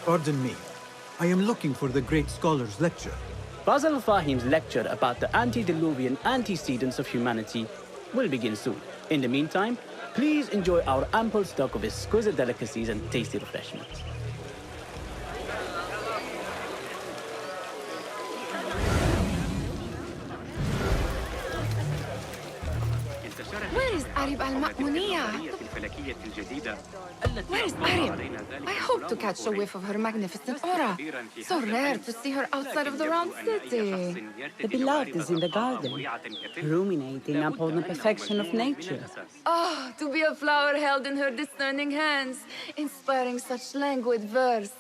Pardon me. I am looking for the great scholar's lecture. Fazil Fahim's lecture about the antediluvian antecedents of humanity will begin soon. In the meantime, please enjoy our ample stock of exquisite delicacies and tasty refreshments. Where is Arib al-Ma'muniyya? Where is Arib? I hope to catch a whiff of her magnificent aura. So rare to see her outside of the round city. The beloved is in the garden, ruminating upon the perfection of nature. Oh, to be a flower held in her discerning hands, inspiring such languid verse.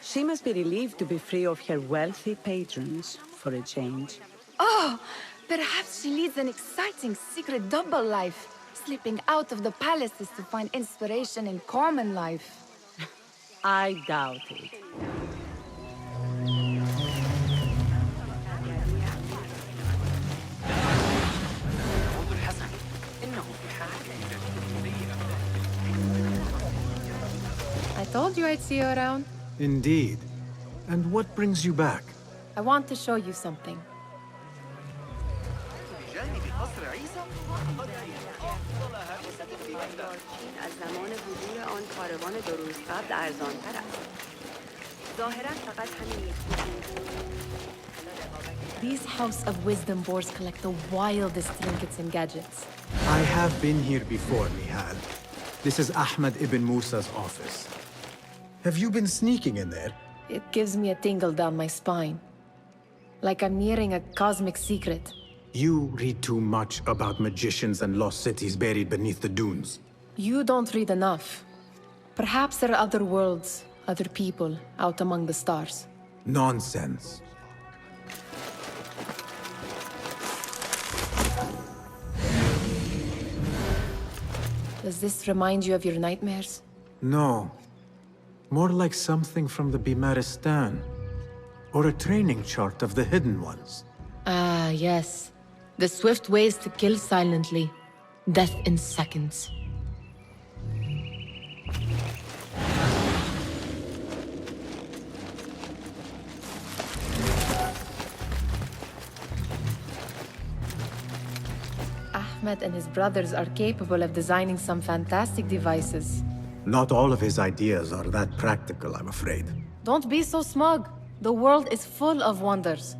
She must be relieved to be free of her wealthy patrons for a change. Oh, perhaps she leads an exciting secret double life, slipping out of the palaces to find inspiration in common life. I doubt it. I told you I'd see you around. Indeed. And what brings you back? I want to show you something. These House of Wisdom boards collect the wildest trinkets and gadgets. I have been here before, Nihal. This is Ahmed ibn Musa's office. Have you been sneaking in there? It gives me a tingle down my spine. Like I'm nearing a cosmic secret. You read too much about magicians and lost cities buried beneath the dunes. You don't read enough. Perhaps there are other worlds, other people, out among the stars. Nonsense. Does this remind you of your nightmares? No. More like something from the Bimaristan. Or a training chart of the Hidden Ones. Ah, yes. The swift ways to kill silently. Death in seconds. Ahmed and his brothers are capable of designing some fantastic devices. Not all of his ideas are that practical, I'm afraid. Don't be so smug. The world is full of wonders.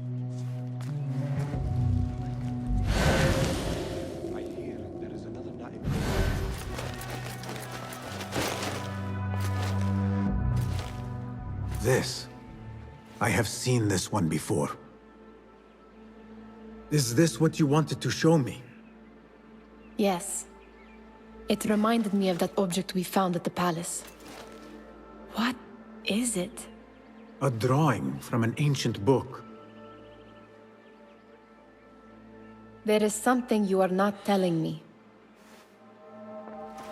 This. I have seen this one before. Is this what you wanted to show me? Yes. It reminded me of that object we found at the palace. What is it? A drawing from an ancient book. There is something you are not telling me.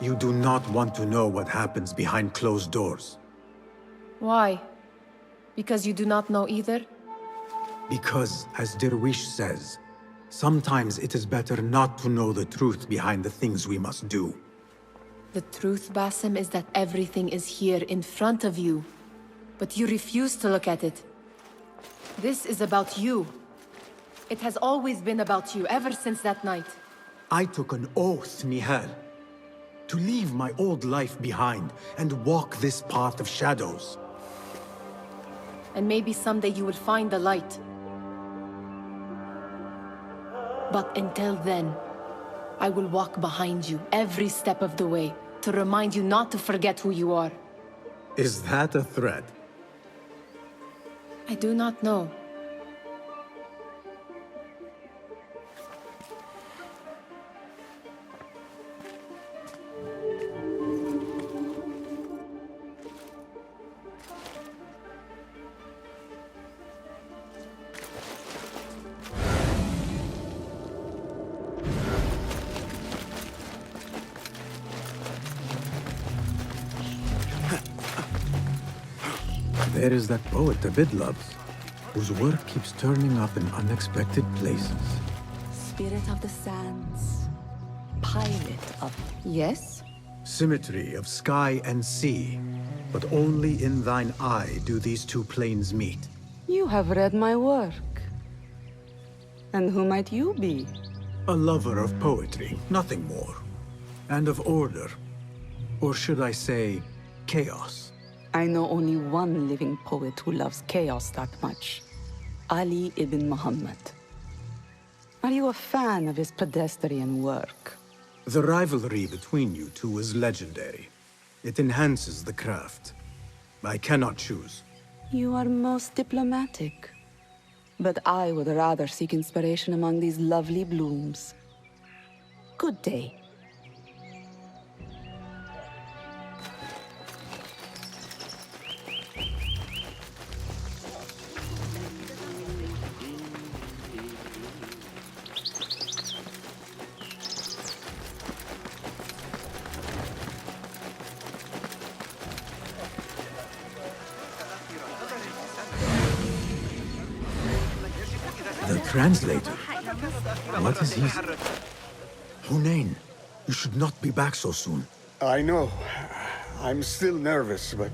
You do not want to know what happens behind closed doors. Why? Because you do not know either? Because, as Derwish says, sometimes it is better not to know the truth behind the things we must do. The truth, Basim, is that everything is here in front of you. But you refuse to look at it. This is about you. It has always been about you, ever since that night. I took an oath, Nihal, to leave my old life behind and walk this path of shadows. And maybe someday you will find the light. But until then, I will walk behind you every step of the way to remind you not to forget who you are. Is that a threat? I do not know. There is that poet Abid loves, whose work keeps turning up in unexpected places. Spirit of the sands, pilot of it. Yes? Symmetry of sky and sea, but only in thine eye do these two planes meet. You have read my work. And who might you be? A lover of poetry, nothing more. And of order. Or should I say, chaos. I know only one living poet who loves chaos that much. Ali ibn Muhammad. Are you a fan of his pedestrian work? The rivalry between you two is legendary. It enhances the craft. I cannot choose. You are most diplomatic. But I would rather seek inspiration among these lovely blooms. Good day. The translator? What is he? Hunain, you should not be back so soon. I know. I'm still nervous, but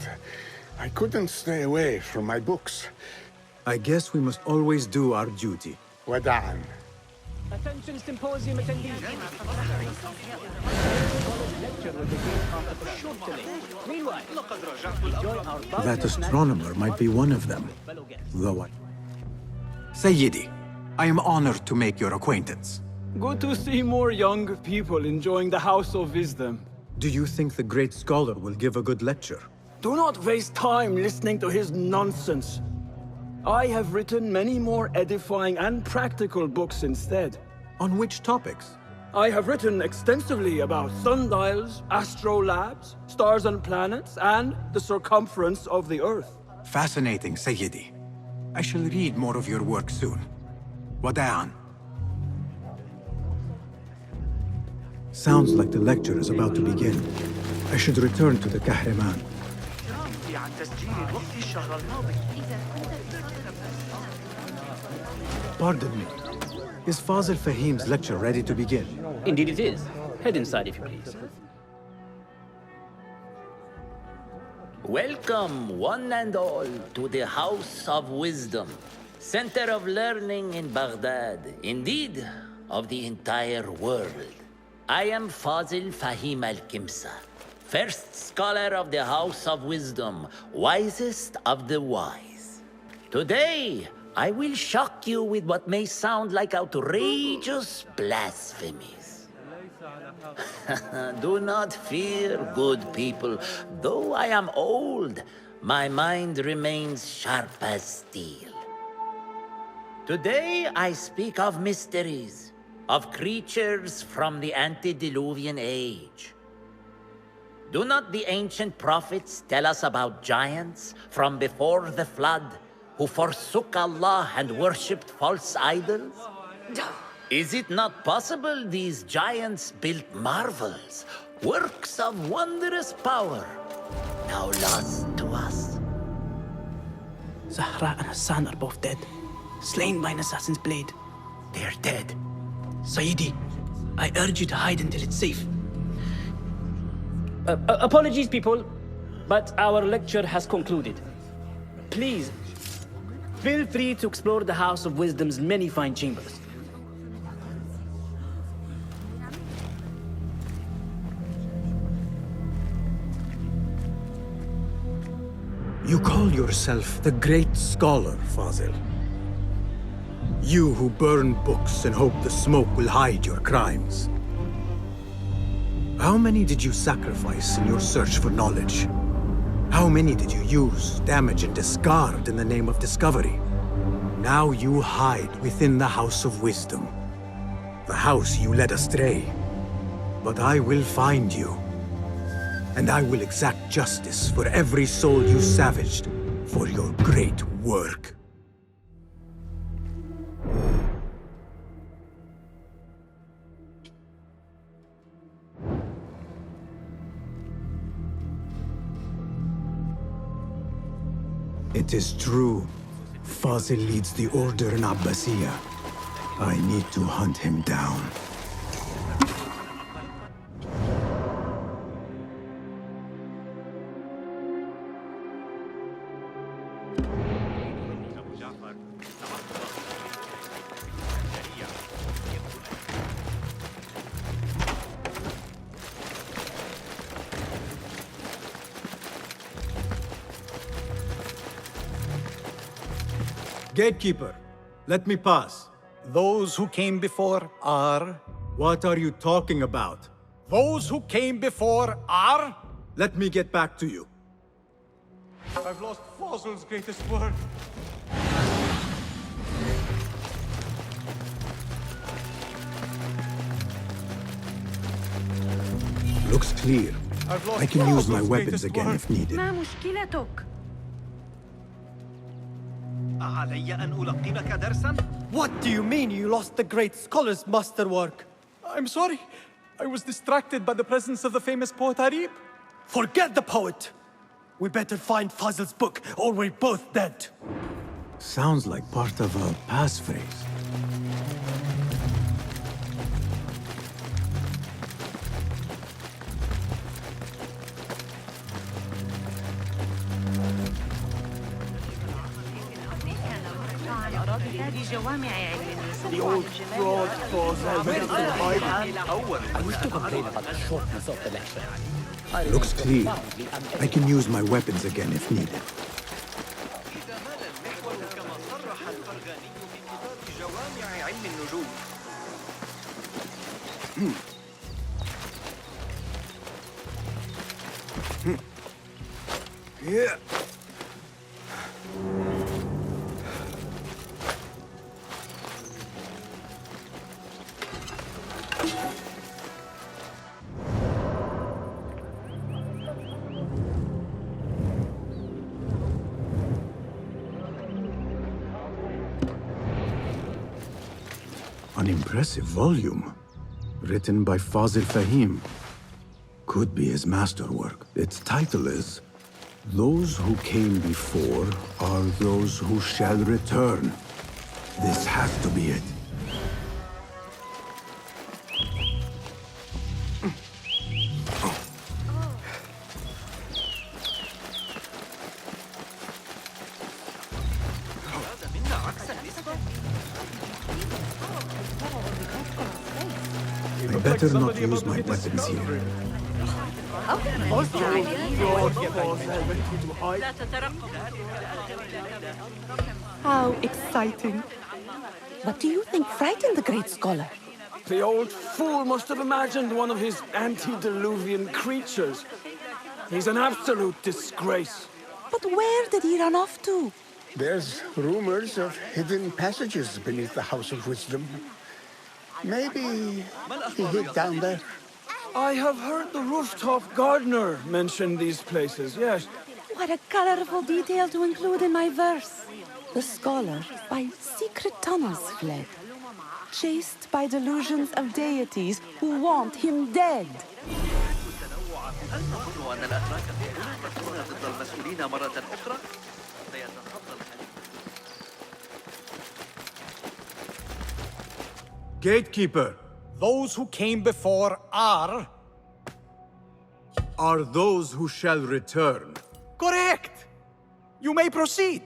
I couldn't stay away from my books. I guess we must always do our duty. Wada'an. Attention Symposium attendees. Lecture will begin after a short delay. Meanwhile, enjoy our That astronomer might be one of them. fellow guests. Though I... Sayyidi, I am honored to make your acquaintance. Good to see more young people enjoying the House of Wisdom. Do you think the great scholar will give a good lecture? Do not waste time listening to his nonsense. I have written many more edifying and practical books instead. On which topics? I have written extensively about sundials, astrolabes, stars and planets, and the circumference of the Earth. Fascinating, Sayyidi. I shall read more of your work soon. Wada'an. Sounds like the lecture is about to begin. I should return to the Kahraman. Pardon me. Is Fazil Fahim's lecture ready to begin? Indeed it is. Head inside if you please. Welcome, one and all, to the House of Wisdom, center of learning in Baghdad, indeed, of the entire world. I am Fazil Fahim al-Kimsa, first scholar of the House of Wisdom, wisest of the wise. Today, I will shock you with what may sound like outrageous blasphemies. Do not fear, good people. Though I am old, my mind remains sharp as steel. Today I speak of mysteries, of creatures from the antediluvian age. Do not the ancient prophets tell us about giants from before the flood who forsook Allah and worshipped false idols? Is it not possible these giants built marvels, works of wondrous power, now lost to us? Zahra and Hassan are both dead, slain by an assassin's blade. They're dead. Sayyidi, I urge you to hide until it's safe. Apologies, people, but our lecture has concluded. Please, feel free to explore the House of Wisdom's many fine chambers. You call yourself the great scholar, Fazil. You who burn books and hope the smoke will hide your crimes. How many did you sacrifice in your search for knowledge? How many did you use, damage, and discard in the name of discovery? Now you hide within the House of Wisdom. The house you led astray. But I will find you. And I will exact justice for every soul you savaged for your great work. It is true. Fazil leads the order in Abbasiyah. I need to hunt him down. Gatekeeper, let me pass. Those who came before are... What are you talking about? Those who came before are... Let me get back to you. I've lost Fazil's greatest word. Looks clear. I can use my weapons again if needed. ما مشكلتك؟ أعلي أن ألقنك درساً؟ What do you mean you lost the great scholar's masterwork? I'm sorry. I was distracted by the presence of the famous poet Arib. Forget the poet! We better find Fazil's book, or we're both dead. Sounds like part of a passphrase. The old fraud Fazil. I used to complain about the shortness of the lecture. Looks clear. I can use my weapons again if needed. Yeah. An impressive volume. Written by Fazil Fahim. Could be his masterwork. Its title is... Those who came before are those who shall return. This has to be it. I better not use my weapons here. How exciting. What do you think frightened the great scholar? The old fool must have imagined one of his antediluvian creatures. He's an absolute disgrace. But where did he run off to? There's rumors of hidden passages beneath the House of Wisdom. Maybe he hid down there. I have heard the rooftop gardener mention these places, yes. What a colorful detail to include in my verse. The scholar by secret tunnels fled, chased by delusions of deities who want him dead. Gatekeeper, Those who came before are... are those who shall return. Correct! You may proceed.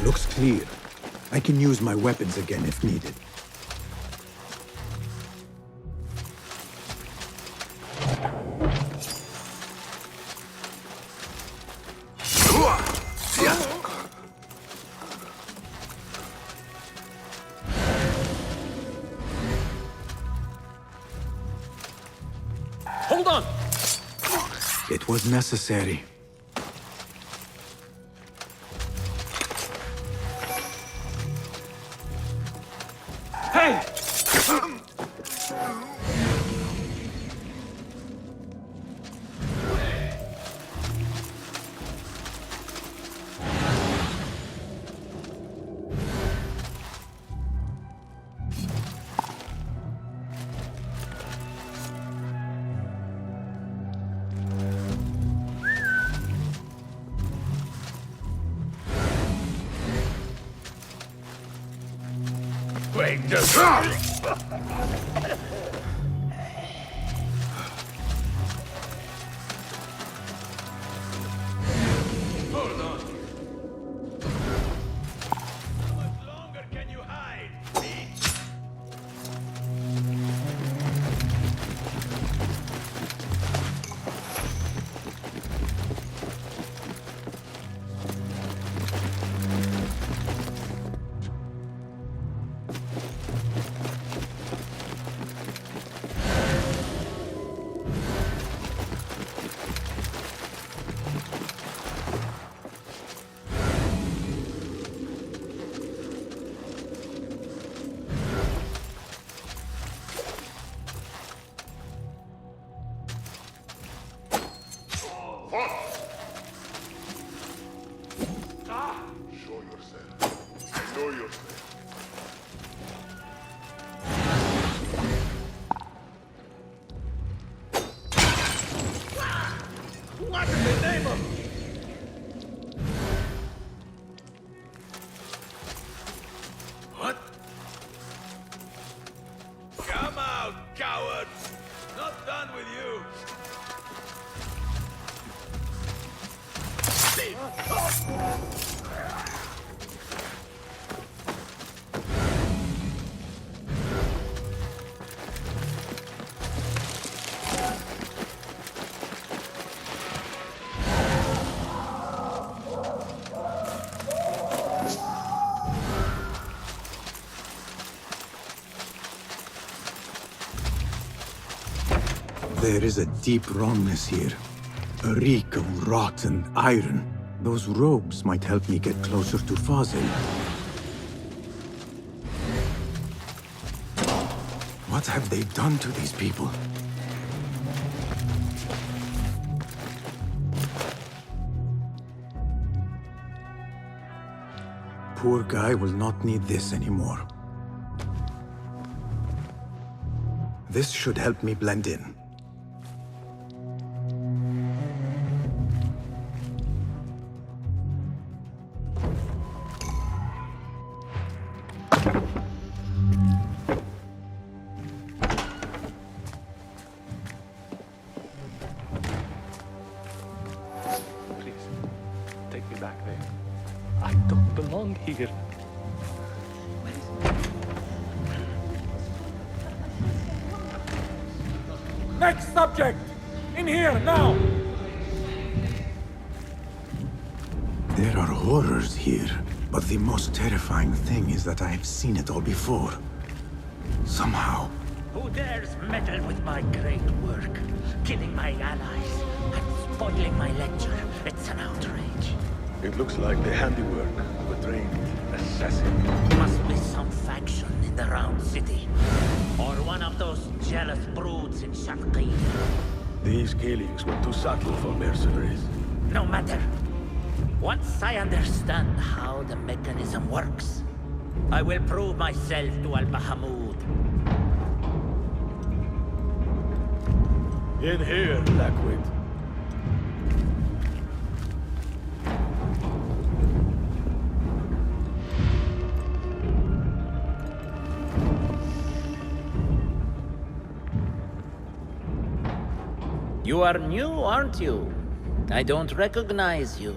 Looks clear. I can use my weapons again if needed. Hold on! It was necessary. Hey! traitors! Hold on. How much longer can you hide, bitch? Show yourself. I know yourself. What in the name of... What? Come out, coward! Not done with you! There is a deep wrongness here. A reek of rot and iron. Those robes might help me get closer to Fazil. What have they done to these people? Poor guy will not need this anymore. This should help me blend in. Please, take me back there. I don't belong here. Next subject! In here, now! There are horrors here, but the most terrifying thing is that I have seen it all before. Somehow. Who dares meddle with my great work? Killing my allies and spoiling my lecture. It's an outrage. It looks like the handiwork of a trained assassin. Must be some faction in the Round City. Or one of those jealous broods in Shanqi. These killings were too subtle for mercenaries. No matter. Once I understand how the mechanism works, I will prove myself to Al-Bahamud. In here, Blackwit. You are new, aren't you? I don't recognize you.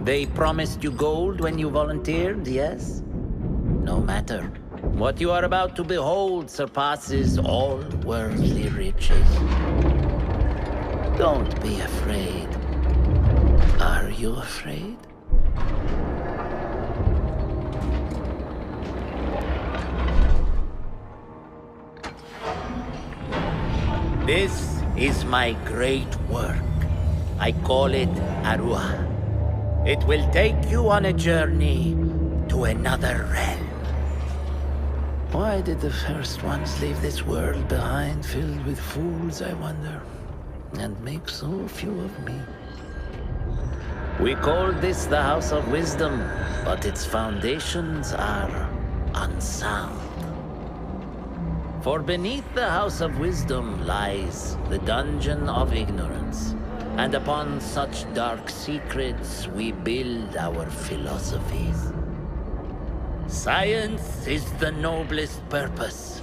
They promised you gold when you volunteered, yes? No matter. What you are about to behold surpasses all worldly riches. Don't be afraid. Are you afraid? This is my great work. I call it Arua. It will take you on a journey to another realm. Why did the first ones leave this world behind, filled with fools, I wonder, and make so few of me? We call this the House of Wisdom, but its foundations are unsound. For beneath the House of Wisdom lies the Dungeon of Ignorance, And upon such dark secrets, we build our philosophies. Science is the noblest purpose.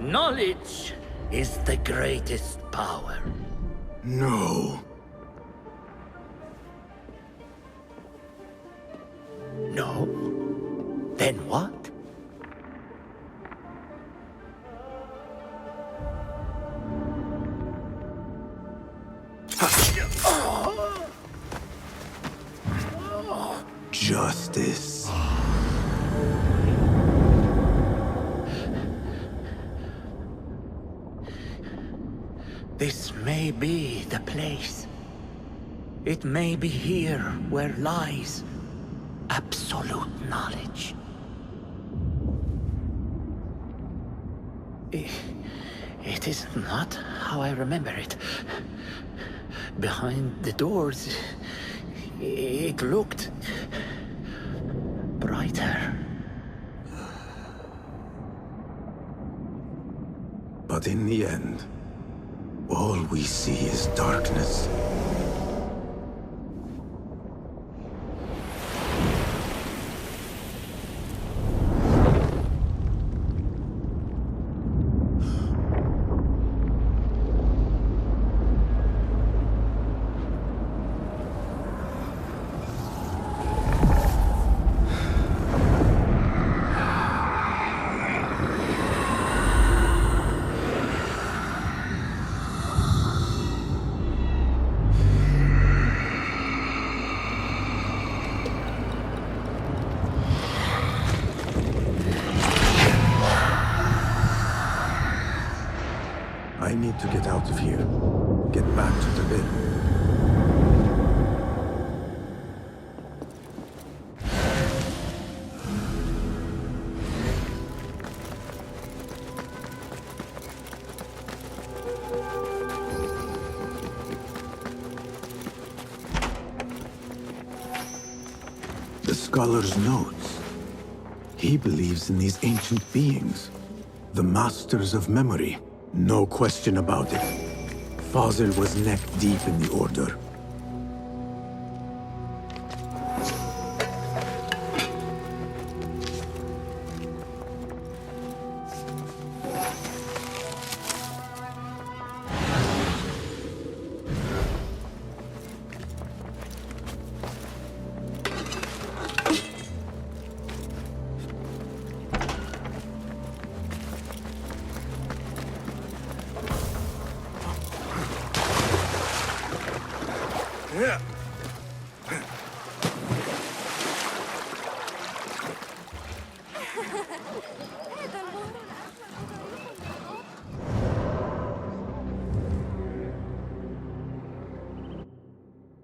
Knowledge is the greatest power. No. No? Then what? Justice. This may be the place. It may be here where lies absolute knowledge. It is not how I remember it. Behind the doors, it looked brighter. But in the end, all we see is darkness. I need to get out of here. Get back to the bin. The scholar's notes. He believes in these ancient beings, the masters of memory. No question about it. Fazil was neck deep in the Order.